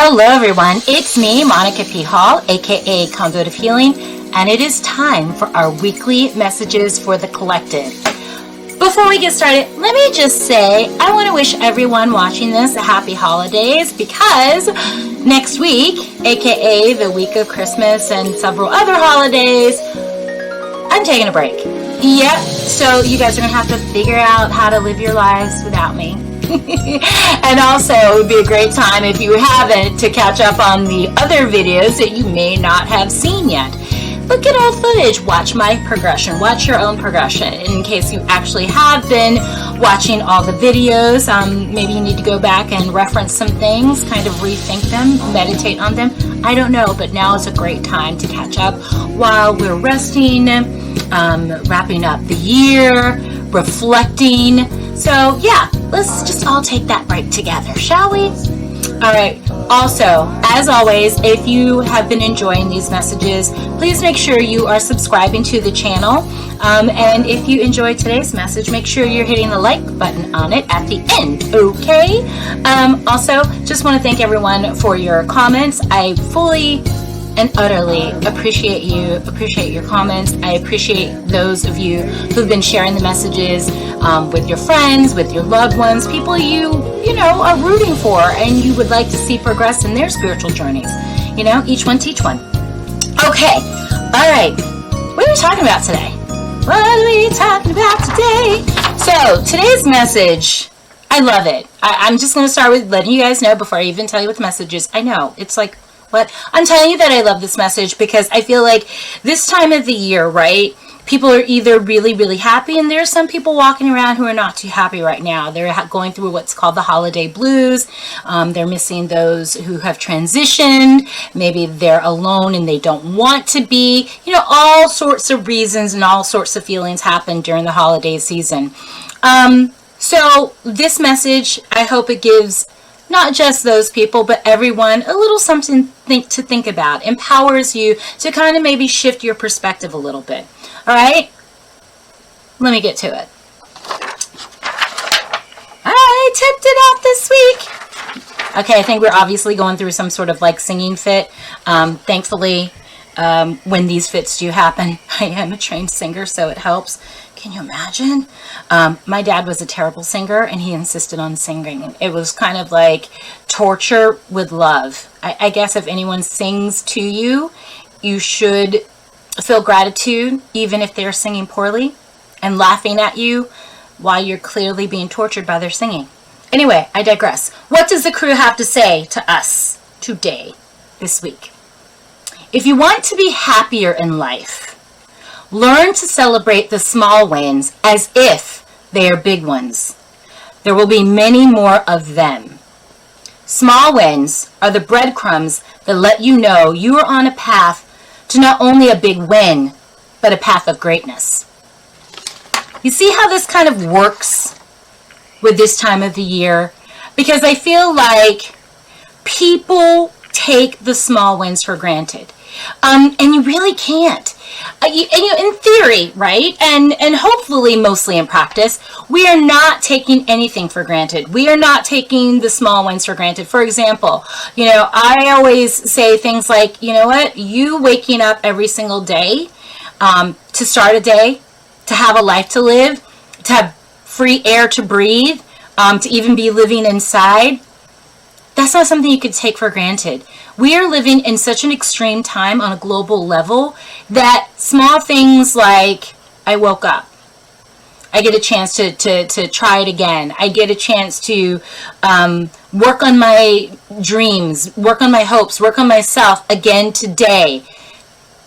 Hello everyone, it's me, Monica P. Hall, aka Conduit of Healing, and it is time for our weekly messages for the collective. Before we get started, let me just say I want to wish everyone watching this a happy holidays, because next week, aka the week of Christmas and several other holidays, I'm taking a break. Yep, so you guys are going to have to figure out how to live your lives without me. And also, it would be a great time, if you haven't, to catch up on the other videos that you may not have seen yet. Look at old footage, watch my progression, watch your own progression. In case you actually have been watching all the videos, maybe you need to go back and reference some things, kind of rethink them, meditate on them. I don't know, but now is a great time to catch up while we're resting, wrapping up the year, reflecting. So yeah, let's just all take that break together, shall we? All right. Also, as always, if you have been enjoying these messages, please make sure you are subscribing to the channel. And if you enjoyed today's message, make sure you're hitting the like button on it at the end, okay? Also, just want to thank everyone for your comments. I fully and utterly appreciate your comments. I appreciate those of you who've been sharing the messages with your friends, with your loved ones, people you know are rooting for and you would like to see progress in their spiritual journeys. You know, each one teach one. Okay, all right. What are we talking about today? What are we talking about today? So today's message, I love it. I'm just going to start with letting you guys know before I even tell you what the message is. I know, it's like, what? I'm telling you that I love this message because I feel like this time of the year, right? People are either really, really happy, and there's some people walking around who are not too happy right now. They're going through what's called the holiday blues. They're missing those who have transitioned. Maybe they're alone and they don't want to be. You know, all sorts of reasons and all sorts of feelings happen during the holiday season. So this message, I hope it gives not just those people, but everyone a little something to think about. Empowers you to kind of maybe shift your perspective a little bit. All right? Let me get to it. I tipped it off this week. Okay, I think we're obviously going through some sort of like singing fit. Thankfully, when these fits do happen, I am a trained singer, so it helps. Can you imagine? My dad was a terrible singer, and he insisted on singing. It was kind of like torture with love. I guess if anyone sings to you, you should feel gratitude, even if they're singing poorly and laughing at you while you're clearly being tortured by their singing. Anyway, I digress. What does the crew have to say to us today, this week? If you want to be happier in life, learn to celebrate the small wins as if they are big ones. There will be many more of them. Small wins are the breadcrumbs that let you know you are on a path to not only a big win, but a path of greatness. You see how this kind of works with this time of the year? Because I feel like people take the small wins for granted. And you really can't. In theory, right? And hopefully mostly in practice, we are not taking anything for granted. We are not taking the small wins for granted. For example, I always say things like, you know what? You waking up every single day to start a day, to have a life to live, to have free air to breathe, to even be living inside. That's not something you could take for granted. We are living in such an extreme time on a global level that small things like I woke up, I get a chance to try it again, I get a chance to work on my dreams, work on my hopes, work on myself again today.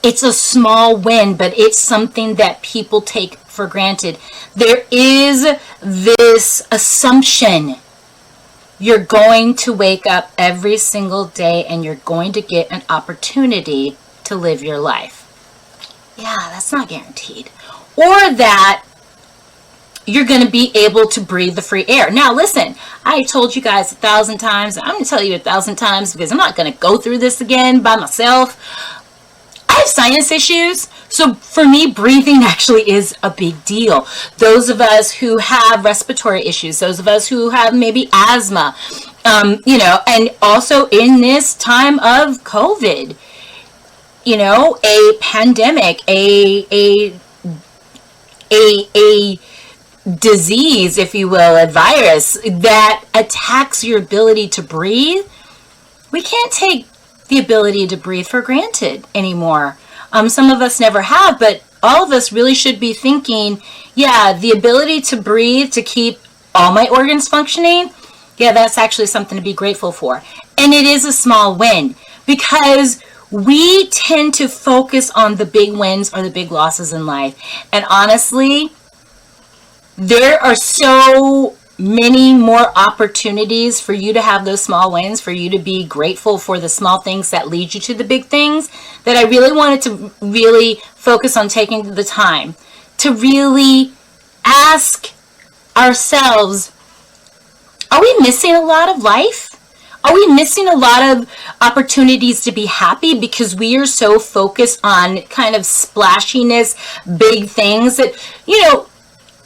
It's a small win, but it's something that people take for granted. There is this assumption you're going to wake up every single day and you're going to get an opportunity to live your life. Yeah, that's not guaranteed. Or that you're going to be able to breathe the free air. Now, listen, I told you guys 1,000 times. I'm going to tell you 1,000 times because I'm not going to go through this again by myself. I have sinus issues, so for me, breathing actually is a big deal. Those of us who have respiratory issues, those of us who have maybe asthma, And also in this time of COVID, a pandemic, a disease, if you will, a virus that attacks your ability to breathe, we can't take the ability to breathe for granted anymore. Some of us never have, but all of us really should be thinking, yeah, the ability to breathe, to keep all my organs functioning, yeah, that's actually something to be grateful for. And it is a small win, because we tend to focus on the big wins or the big losses in life. And honestly, there are so many more opportunities for you to have those small wins, for you to be grateful for the small things that lead you to the big things, that I really wanted to really focus on taking the time to really ask ourselves, are we missing a lot of life? Are we missing a lot of opportunities to be happy because we are so focused on kind of splashiness, big things that,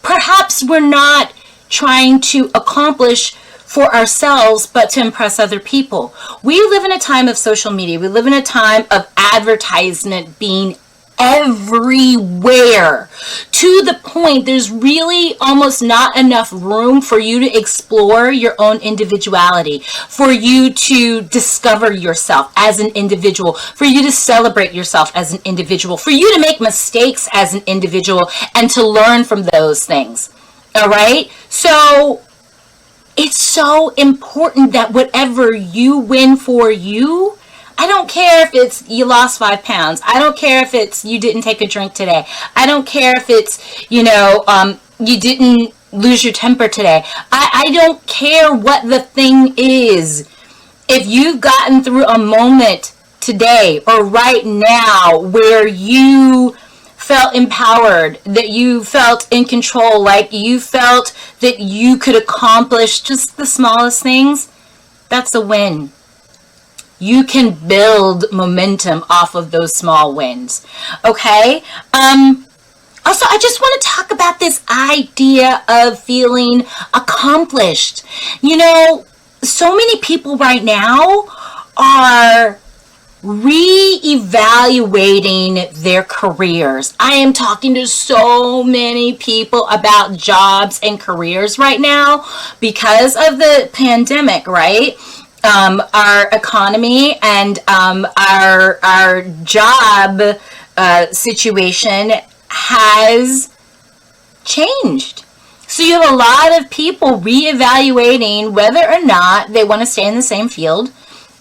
perhaps we're not trying to accomplish for ourselves, but to impress other people. We live in a time of social media. We live in a time of advertisement being everywhere, to the point there's really almost not enough room for you to explore your own individuality, for you to discover yourself as an individual, for you to celebrate yourself as an individual, for you to make mistakes as an individual and to learn from those things. All right? So it's so important that whatever you win for you, I don't care if it's you lost 5 pounds. I don't care if it's you didn't take a drink today. I don't care if it's, you didn't lose your temper today. I don't care what the thing is. If you've gotten through a moment today or right now where you felt empowered, that you felt in control, like you felt that you could accomplish just the smallest things, that's a win. You can build momentum off of those small wins. Okay? Also, I just want to talk about this idea of feeling accomplished. So many people right now are re-evaluating their careers. I am talking to so many people about jobs and careers right now because of the pandemic, right? Our economy and our job situation has changed. So you have a lot of people reevaluating whether or not they want to stay in the same field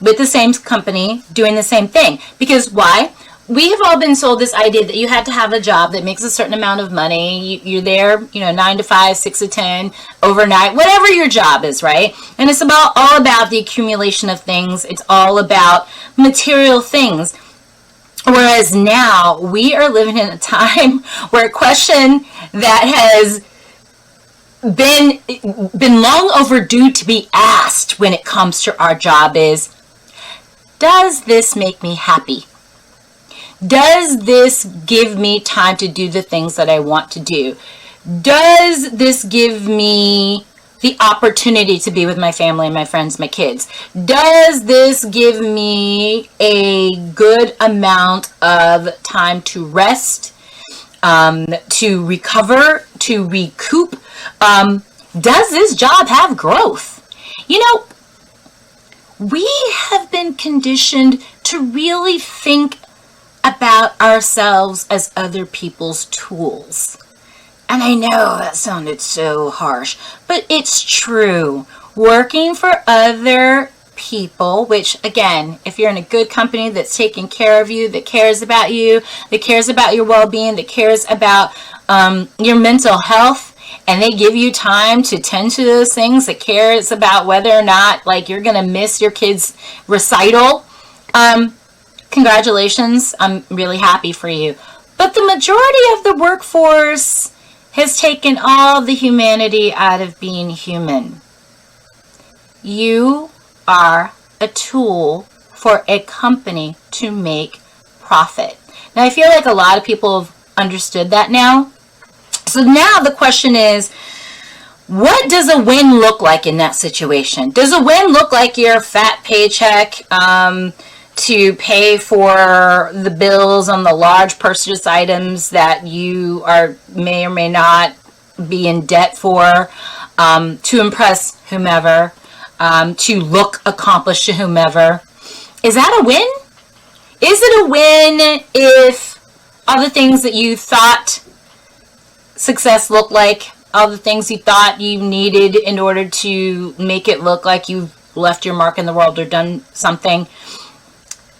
with the same company doing the same thing. Because why? We have all been sold this idea that you have to have a job that makes a certain amount of money. You're there, 9 to 5, 6 to 10, overnight, whatever your job is, right? And it's all about the accumulation of things. It's all about material things. Whereas now we are living in a time where a question that has been long overdue to be asked when it comes to our job is, does this make me happy? Does this give me time to do the things that I want to do? Does this give me the opportunity to be with my family and my friends, my kids? Does this give me a good amount of time to rest, to recover, to recoup? Does this job have growth? We have been conditioned to really think about ourselves as other people's tools. And I know that sounded so harsh, but it's true. Working for other people, which again, if you're in a good company that's taking care of you, that cares about you, that cares about your well-being, that cares about your mental health, and they give you time to tend to those things, that cares about whether or not you're going to miss your kid's recital, congratulations, I'm really happy for you. But the majority of the workforce has taken all the humanity out of being human. You are a tool for a company to make profit. Now, I feel like a lot of people have understood that now. So now the question is, What does a win look like in that situation? Does a win look like your fat paycheck to pay for the bills on the large purchase items that you may or may not be in debt for, to impress whomever, to look accomplished to whomever? Is that a win? Is it a win if all the things that you thought success looked like, all the things you thought you needed in order to make it look like you've left your mark in the world or done something?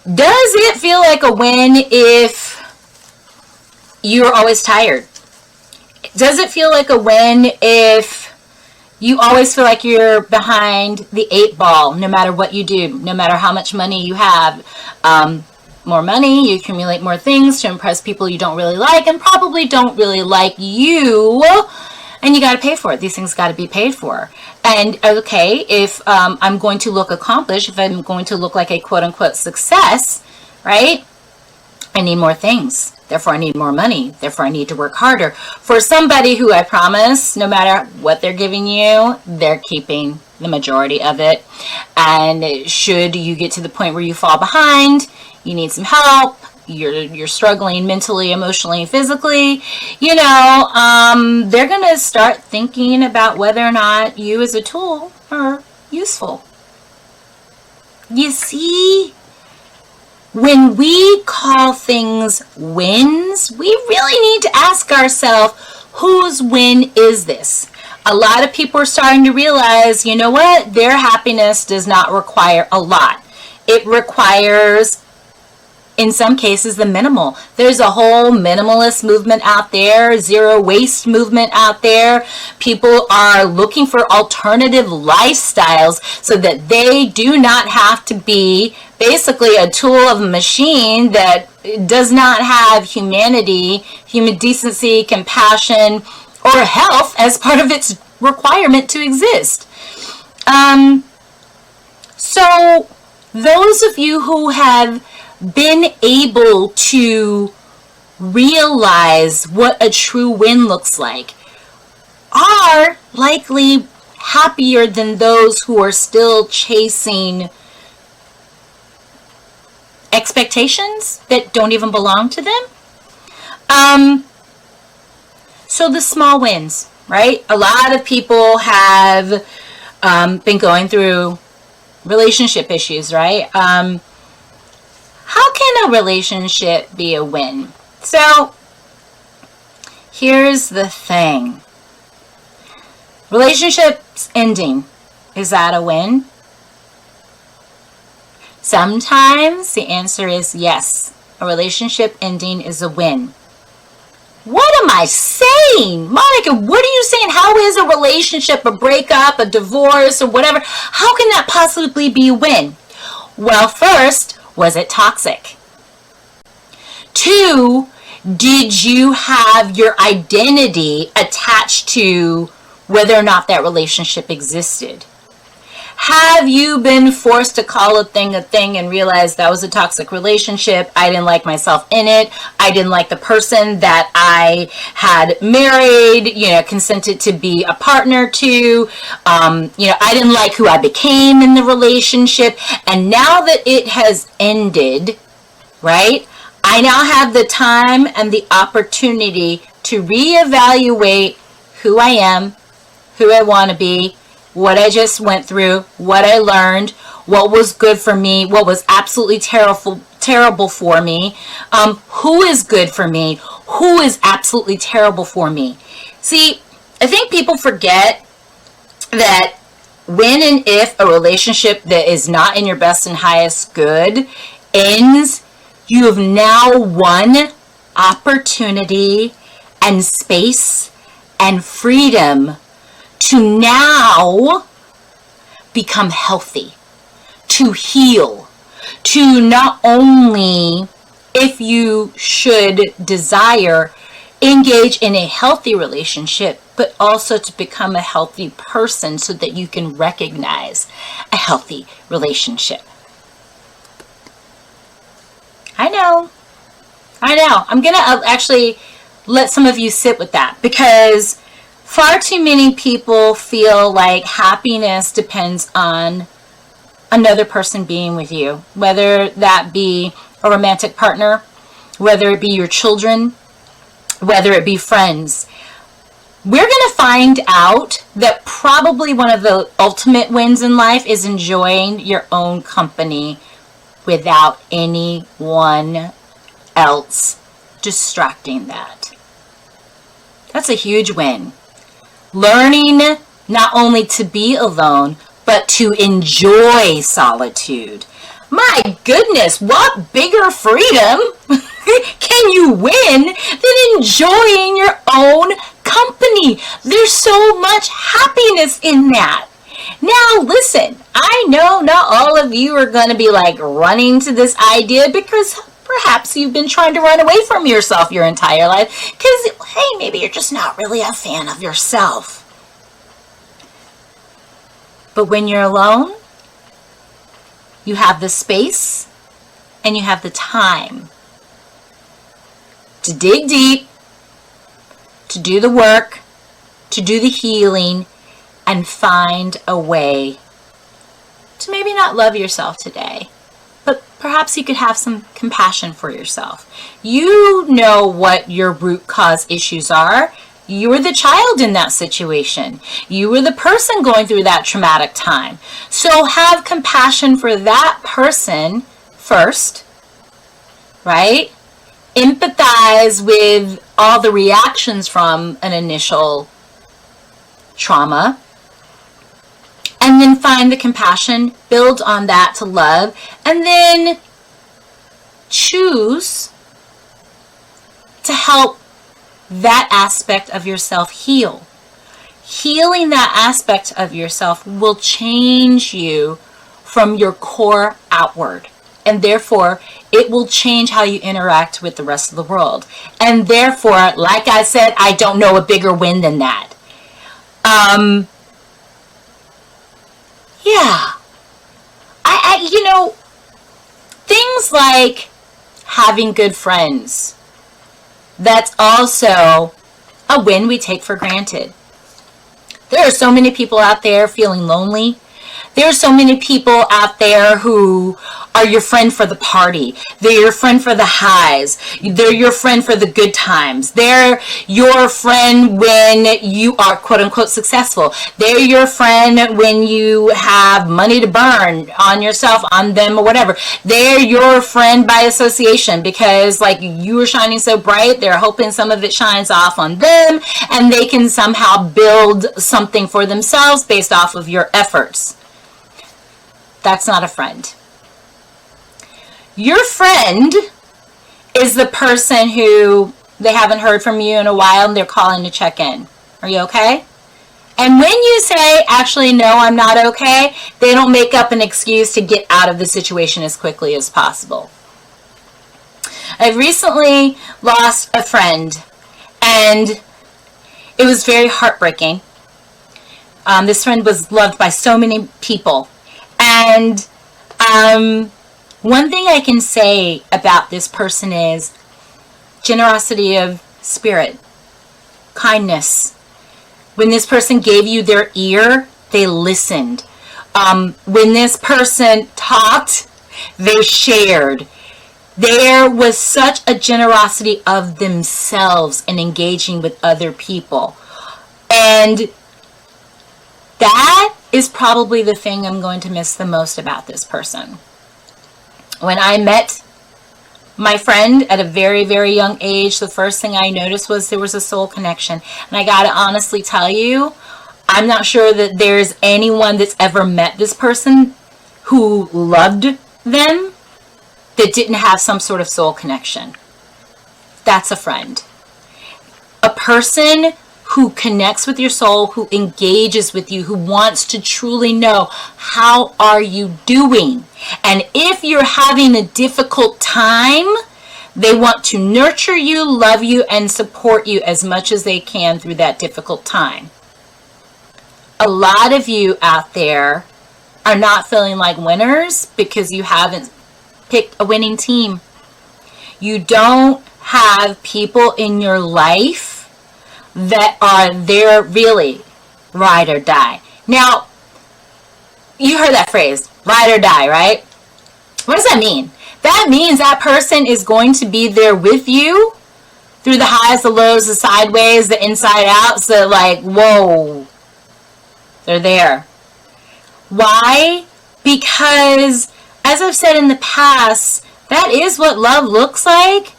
Does it feel like a win if you're always tired? Does it feel like a win if you always feel like you're behind the 8 ball no matter what you do, no matter how much money you have? More money, you accumulate more things to impress people you don't really like and probably don't really like you, and you got to pay for it. These things got to be paid for. And okay, if I'm going to look accomplished, if I'm going to look like a quote-unquote success, right, I need more things. Therefore, I need more money. Therefore, I need to work harder. For somebody who, I promise, no matter what they're giving you, they're keeping the majority of it. And should you get to the point where you fall behind, you need some help, you're struggling mentally, emotionally, physically, they're going to start thinking about whether or not you as a tool are useful. You see? When we call things wins, we really need to ask ourselves, whose win is this? A lot of people are starting to realize, you know what? Their happiness does not require a lot. It requires, in some cases, the minimal. There's a whole minimalist movement out there, zero waste movement out there. People are looking for alternative lifestyles so that they do not have to be basically a tool of a machine that does not have humanity, human decency, compassion, or health as part of its requirement to exist. So those of you who have been able to realize what a true win looks like are likely happier than those who are still chasing expectations that don't even belong to them. So the small wins, right? A lot of people have been going through relationship issues, right? How can a relationship be a win? So here's the thing. Relationships ending, is that a win? Sometimes the answer is yes. A relationship ending is a win. What am I saying? Monica, what are you saying? How is a relationship, a breakup, a divorce, or whatever? How can that possibly be a win? Well, first, was it toxic? 2, did you have your identity attached to whether or not that relationship existed? Have you been forced to call a thing and realize that was a toxic relationship? I didn't like myself in it. I didn't like the person that I had married, consented to be a partner to. I didn't like who I became in the relationship. And now that it has ended, right, I now have the time and the opportunity to reevaluate who I am, who I want to be, what I just went through, what I learned, what was good for me, what was absolutely terrible for me, who is good for me, who is absolutely terrible for me. See, I think people forget that when and if a relationship that is not in your best and highest good ends, you have now won opportunity and space and freedom to now become healthy, to heal, to not only, if you should desire, engage in a healthy relationship, but also to become a healthy person so that you can recognize a healthy relationship. I know. I'm going to actually let some of you sit with that, because Far too many people feel like happiness depends on another person being with you, whether that be a romantic partner, whether it be your children, whether it be friends. We're going to find out that probably one of the ultimate wins in life is enjoying your own company without anyone else distracting that. That's a huge win. Learning not only to be alone, but to enjoy solitude. My goodness, what bigger freedom can you win than enjoying your own company? There's so much happiness in that. Now listen, I know not all of you are going to be like running to this idea because perhaps you've been trying to run away from yourself your entire life because, hey, maybe you're just not really a fan of yourself. But when you're alone, you have the space and you have the time to dig deep, to do the work, to do the healing, and find a way to maybe not love yourself today, but perhaps you could have some compassion for yourself. You know what your root cause issues are. You were the child in that situation. You were the person going through that traumatic time. So have compassion for that person first, right? Empathize with all the reactions from an initial trauma. And then find the compassion, build on that to love, and then choose to help that aspect of yourself heal. Healing that aspect of yourself will change you from your core outward. And therefore, it will change how you interact with the rest of the world. And therefore, like I said, I don't know a bigger win than that. Yeah. You know, things like having good friends, that's also a win we take for granted. There are so many people out there feeling lonely. There are so many people out there who are your friend for the party. They're your friend for the highs. They're your friend for the good times. They're your friend when you are quote unquote successful. They're your friend when you have money to burn on yourself, on them, or whatever. They're your friend by association because like you are shining so bright, they're hoping some of it shines off on them and they can somehow build something for themselves based off of your efforts. That's not a friend. Your friend is the person who they haven't heard from you in a while and they're calling to check in. Are you okay? And when you say, actually, no, I'm not okay, they don't make up an excuse to get out of the situation as quickly as possible. I've recently lost a friend and it was very heartbreaking. This friend was loved by so many people. And one thing I can say about this person is generosity of spirit, kindness. When this person gave you their ear, they listened. When this person talked, they shared. There was such a generosity of themselves in engaging with other people. And that is probably the thing I'm going to miss the most about this person. When I met my friend at a very, very young age, the first thing I noticed was there was a soul connection. And I gotta honestly tell you, I'm not sure that there's anyone that's ever met this person who loved them that didn't have some sort of soul connection. That's a friend. A person who connects with your soul, who engages with you, who wants to truly know, how are you doing? And if you're having a difficult time, they want to nurture you, love you, and support you as much as they can through that difficult time. A lot of you out there are not feeling like winners because you haven't picked a winning team. You don't have people in your life that are there really ride or die. Now, you heard that phrase, ride or die, right? What does that mean? That means that person is going to be there with you through the highs, the lows, the sideways, the inside out. So like, whoa, they're there. Why? Because, as I've said in the past, that is what love looks like,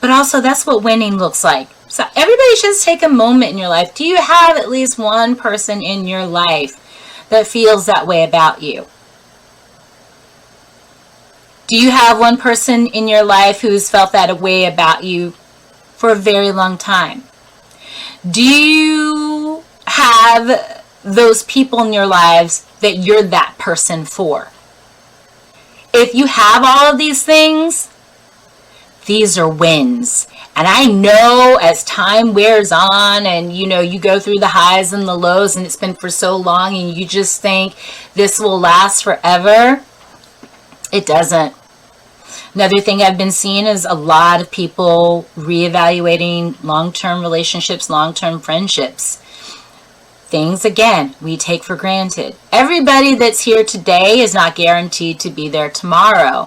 but also that's what winning looks like. So everybody should just take a moment in your life. Do you have at least one person in your life that feels that way about you? Do you have one person in your life who's felt that way about you for a very long time? Do you have those people in your lives that you're that person for? If you have all of these things, these are wins. And I know as time wears on and you go through the highs and the lows and it's been for so long and you just think this will last forever, it doesn't. Another thing I've been seeing is a lot of people reevaluating long-term relationships, long-term friendships. Things, again, we take for granted. Everybody that's here today is not guaranteed to be there tomorrow.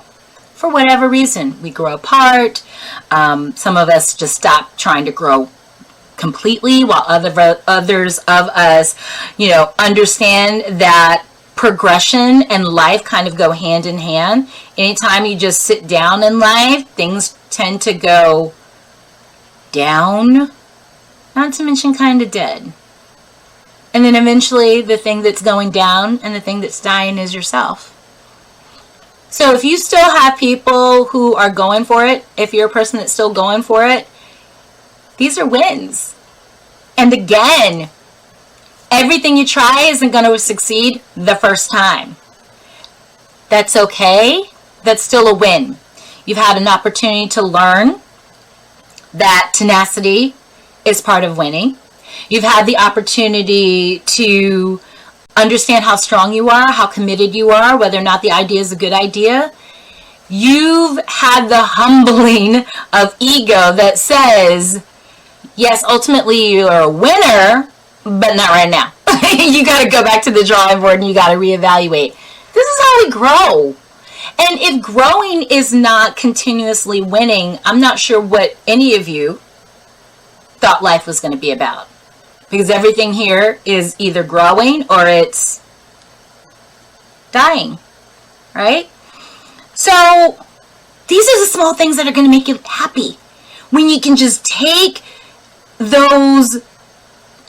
For whatever reason, we grow apart. Some of us just stop trying to grow completely, while others of us, understand that progression and life kind of go hand in hand. Anytime you just sit down in life, things tend to go down, not to mention kind of dead. And then eventually the thing that's going down and the thing that's dying is yourself. So if you still have people who are going for it, if you're a person that's still going for it, these are wins. And again, everything you try isn't going to succeed the first time. That's okay. That's still a win. You've had an opportunity to learn that tenacity is part of winning. You've had the opportunity to understand how strong you are, how committed you are, whether or not the idea is a good idea. You've had the humbling of ego that says, yes, ultimately you're a winner, but not right now. You got to go back to the drawing board and you got to reevaluate. This is how we grow. And if growing is not continuously winning, I'm not sure what any of you thought life was going to be about. Because everything here is either growing or it's dying, right? So these are the small things that are going to make you happy. When you can just take those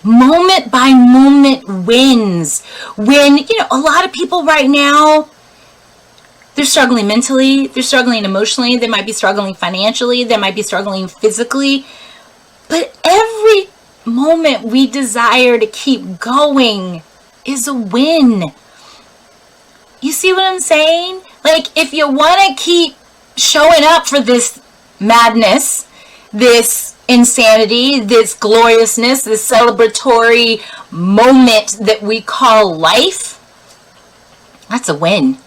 moment by moment wins. When, a lot of people right now, they're struggling mentally, they're struggling emotionally, they might be struggling financially, they might be struggling physically. But every moment we desire to keep going is a win. You see what I'm saying? Like, if you want to keep showing up for this madness, this insanity, this gloriousness, this celebratory moment that we call life, that's a win.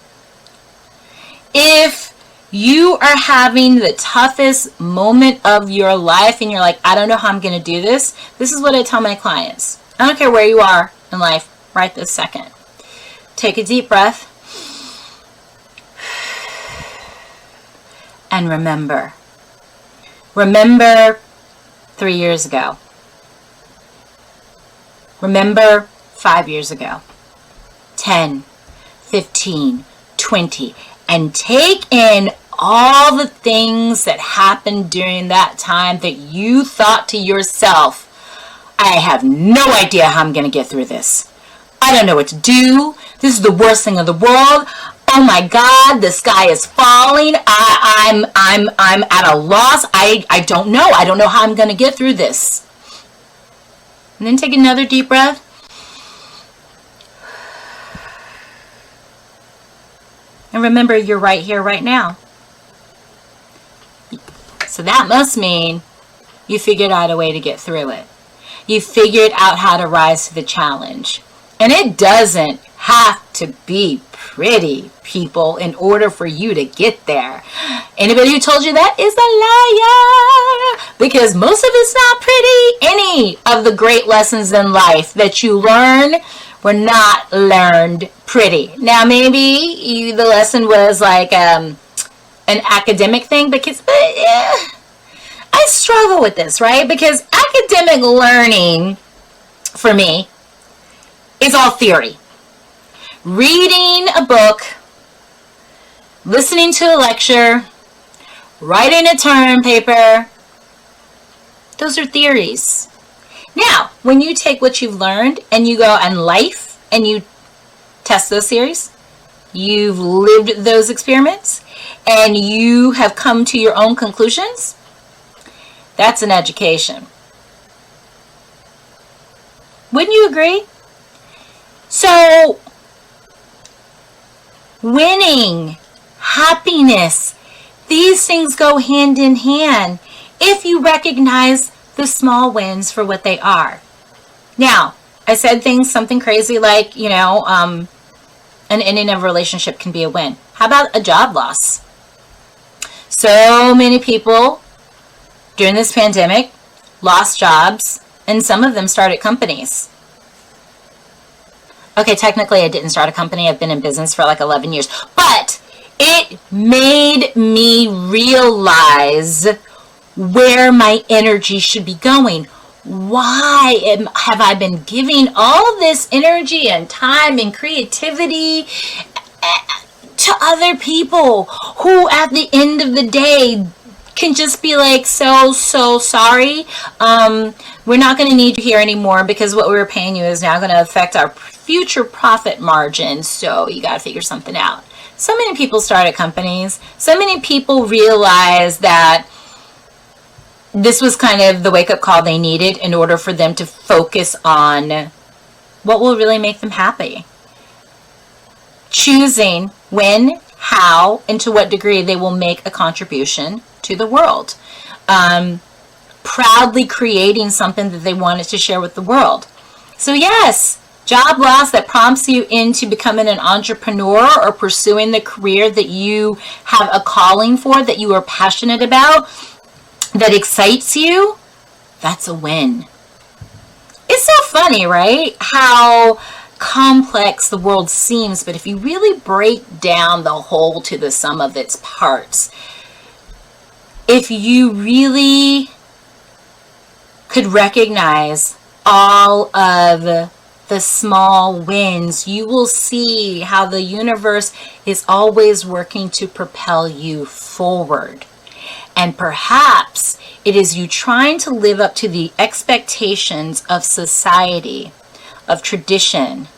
If you are having the toughest moment of your life and you're like, I don't know how I'm going to do this, this is what I tell my clients. I don't care where you are in life right this second. Take a deep breath and remember. Remember 3 years ago. Remember 5 years ago. 10, 15, 20. And take in all the things that happened during that time that you thought to yourself, I have no idea how I'm going to get through this. I don't know what to do. This is the worst thing in the world. Oh my God, the sky is falling. I'm at a loss. I don't know. I don't know how I'm going to get through this. And then take another deep breath. And remember, you're right here, right now. So that must mean you figured out a way to get through it. You figured out how to rise to the challenge. And it doesn't have to be pretty, people, in order for you to get there. Anybody who told you that is a liar, because most of it's not pretty. Any of the great lessons in life that you learn were not learned pretty. Now, maybe the lesson was like an academic thing, because I struggle with this, right? Because academic learning, for me, is all theory. Reading a book, listening to a lecture, writing a term paper, those are theories. Now, when you take what you've learned and you go in life and you test those theories, you've lived those experiments, and you have come to your own conclusions, that's an education. Wouldn't you agree? So, winning, happiness, these things go hand in hand if you recognize the small wins for what they are. Now, I said something crazy like, an ending of a relationship can be a win. How about a job loss? So many people during this pandemic lost jobs, and some of them started companies. Okay, technically I didn't start a company. I've been in business for like 11 years. But it made me realize where my energy should be going. Why have I been giving all this energy and time and creativity to other people who at the end of the day can just be like, so sorry. We're not going to need you here anymore because what we were paying you is now going to affect our future profit margin. So you got to figure something out. So many people started companies. So many people realized that this was kind of the wake-up call they needed in order for them to focus on what will really make them happy. Choosing when, how, and to what degree they will make a contribution to the world. Proudly creating something that they wanted to share with the world. So yes, job loss that prompts you into becoming an entrepreneur or pursuing the career that you have a calling for, that you are passionate about, that excites you, that's a win. It's so funny, right? How complex the world seems, but if you really break down the whole to the sum of its parts, if you really could recognize all of the small wins, you will see how the universe is always working to propel you forward. And perhaps it is you trying to live up to the expectations of society, of tradition,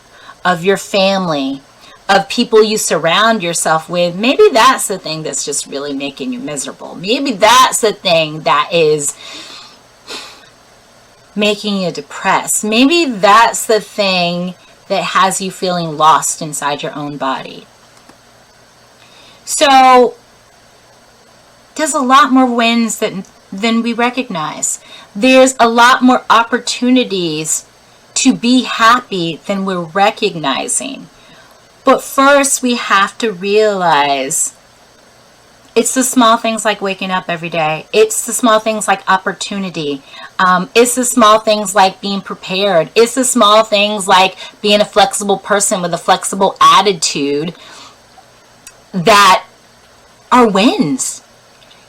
of your family, of people you surround yourself with. Maybe that's the thing that's just really making you miserable. Maybe that's the thing that is making you depressed. Maybe that's the thing that has you feeling lost inside your own body. So there's a lot more wins than we recognize. There's a lot more opportunities to be happy than we're recognizing. But first we have to realize it's the small things like waking up every day. It's the small things like opportunity. It's the small things like being prepared. It's the small things like being a flexible person with a flexible attitude that are wins.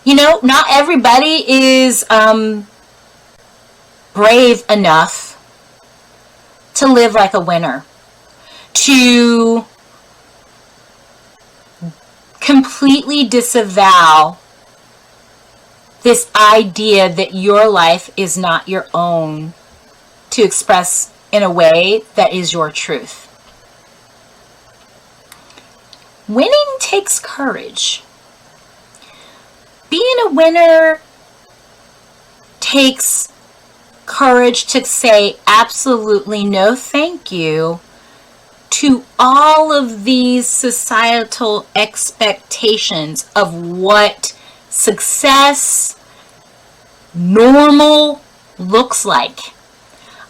Not everybody is brave enough to live like a winner, to completely disavow this idea that your life is not your own to express in a way that is your truth. Winning takes courage. Being a winner takes courage to say absolutely no thank you to all of these societal expectations of what success, normal looks like.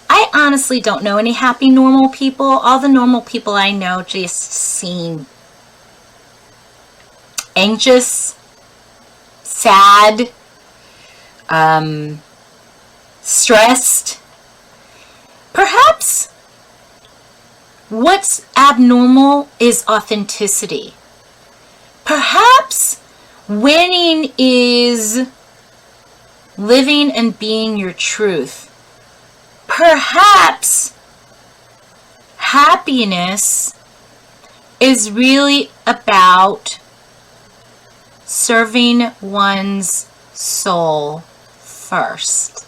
I honestly don't know any happy, normal people. All the normal people I know just seem anxious, sad, stressed. Perhaps what's abnormal is authenticity. Perhaps winning is living and being your truth. Perhaps happiness is really about serving one's soul first.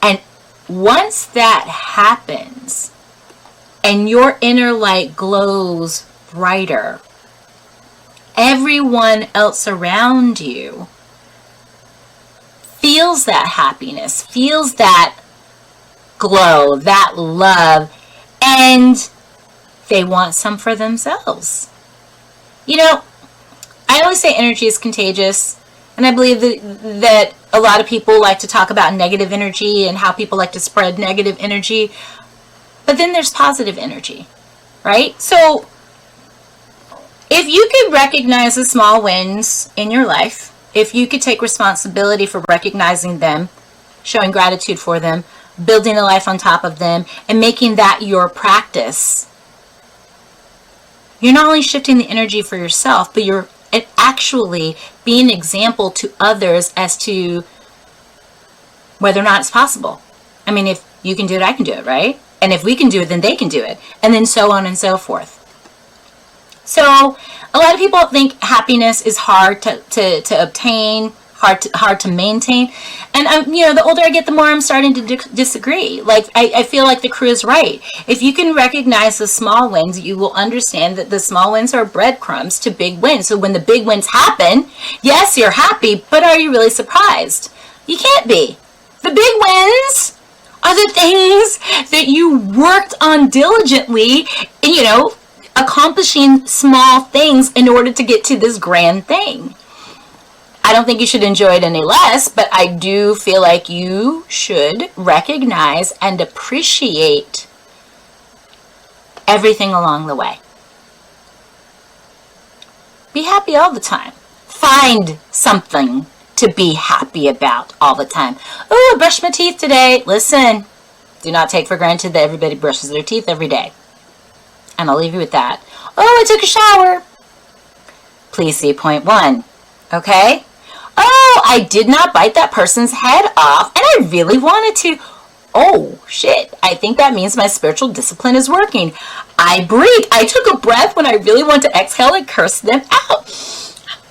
And once that happens and your inner light glows brighter, everyone else around you feels that happiness, feels that glow, that love, and they want some for themselves. You know, I always say energy is contagious, and I believe that a lot of people like to talk about negative energy and how people like to spread negative energy, but then there's positive energy, right? So if you could recognize the small wins in your life, if you could take responsibility for recognizing them, showing gratitude for them, building a life on top of them, and making that your practice, you're not only shifting the energy for yourself, but you're actually being an example to others as to whether or not it's possible. I mean, if you can do it, I can do it, right? And if we can do it, then they can do it. And then so on and so forth. So a lot of people think happiness is hard to obtain, hard to maintain. And you know, the older I get, the more I'm starting to disagree. Like, I feel like the crew is right. If you can recognize the small wins, you will understand that the small wins are breadcrumbs to big wins. So when the big wins happen, yes, you're happy, but are you really surprised? You can't be. The big wins are the things that you worked on diligently, you know, accomplishing small things in order to get to this grand thing. I don't think you should enjoy it any less, but I do feel like you should recognize and appreciate everything along the way. Be happy all the time. Find something to be happy about all the time. Oh, I brushed my teeth today. Listen, do not take for granted that everybody brushes their teeth every day. And I'll leave you with that. Oh, I took a shower. Please see point 1. Okay? Oh, I did not bite that person's head off, and I really wanted to. Oh, shit. I think that means my spiritual discipline is working. I breathed. I took a breath when I really want to exhale and curse them out.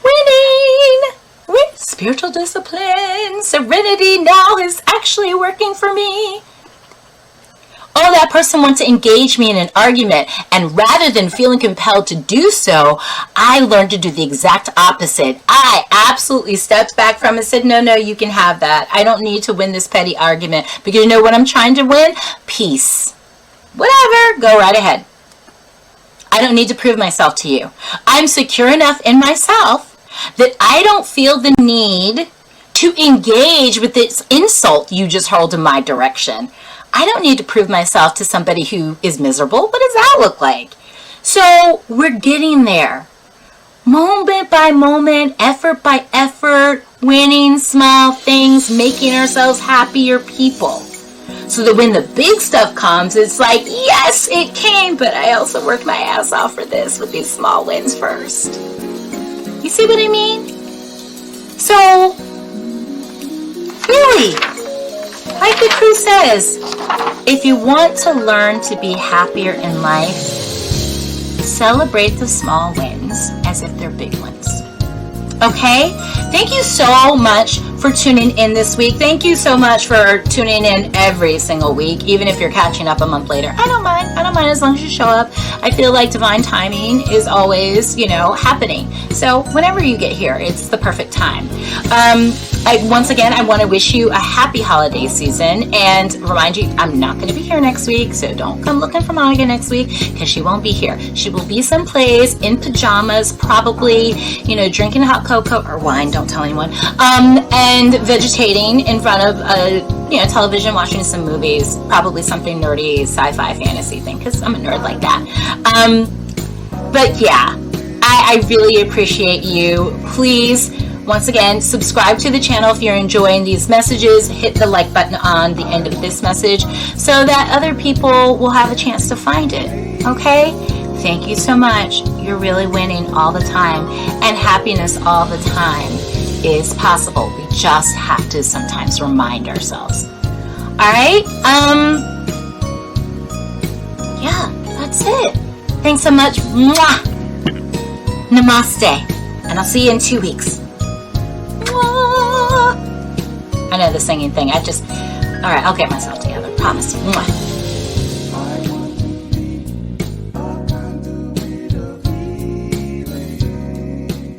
Winning! With spiritual discipline, serenity now is actually working for me. Oh, that person wants to engage me in an argument, and rather than feeling compelled to do so, I learned to do the exact opposite. I absolutely stepped back from it and said, no, you can have that. I don't need to win this petty argument, because you know what I'm trying to win? Peace. Whatever, go right ahead. I don't need to prove myself to you. I'm secure enough in myself that I don't feel the need to engage with this insult you just hurled in my direction. I don't need to prove myself to somebody who is miserable. What does that look like? So we're getting there. Moment by moment, effort by effort, winning small things, making ourselves happier people. So that when the big stuff comes, it's like, yes, it came, but I also worked my ass off for this with these small wins first. You see what I mean? So, really, like the crew says, if you want to learn to be happier in life, celebrate the small wins as if they're big ones. Okay? Thank you so much for tuning in this week. Thank you so much for tuning in every single week, even if you're catching up a month later. I don't mind. I don't mind as long as you show up. I feel like divine timing is always, happening. So whenever you get here, it's the perfect time. Once again, I want to wish you a happy holiday season and remind you, I'm not going to be here next week, so don't come looking for Monica next week because she won't be here. She will be someplace in pajamas, probably, drinking hot cocoa or wine, don't tell anyone, and and vegetating in front of television, watching some movies, probably something nerdy, sci-fi, fantasy thing, because I'm a nerd like that. But yeah, I really appreciate you. Please, once again, subscribe to the channel if you're enjoying these messages. Hit the like button on the end of this message so that other people will have a chance to find it. Okay? Thank you so much. You're really winning all the time, and happiness all the time is possible. We just have to sometimes remind ourselves. All right? Yeah, that's it. Thanks so much. Mwah! Namaste. And I'll see you in 2 weeks. Mwah! I know the singing thing. All right, I'll get myself together. Promise. Mwah.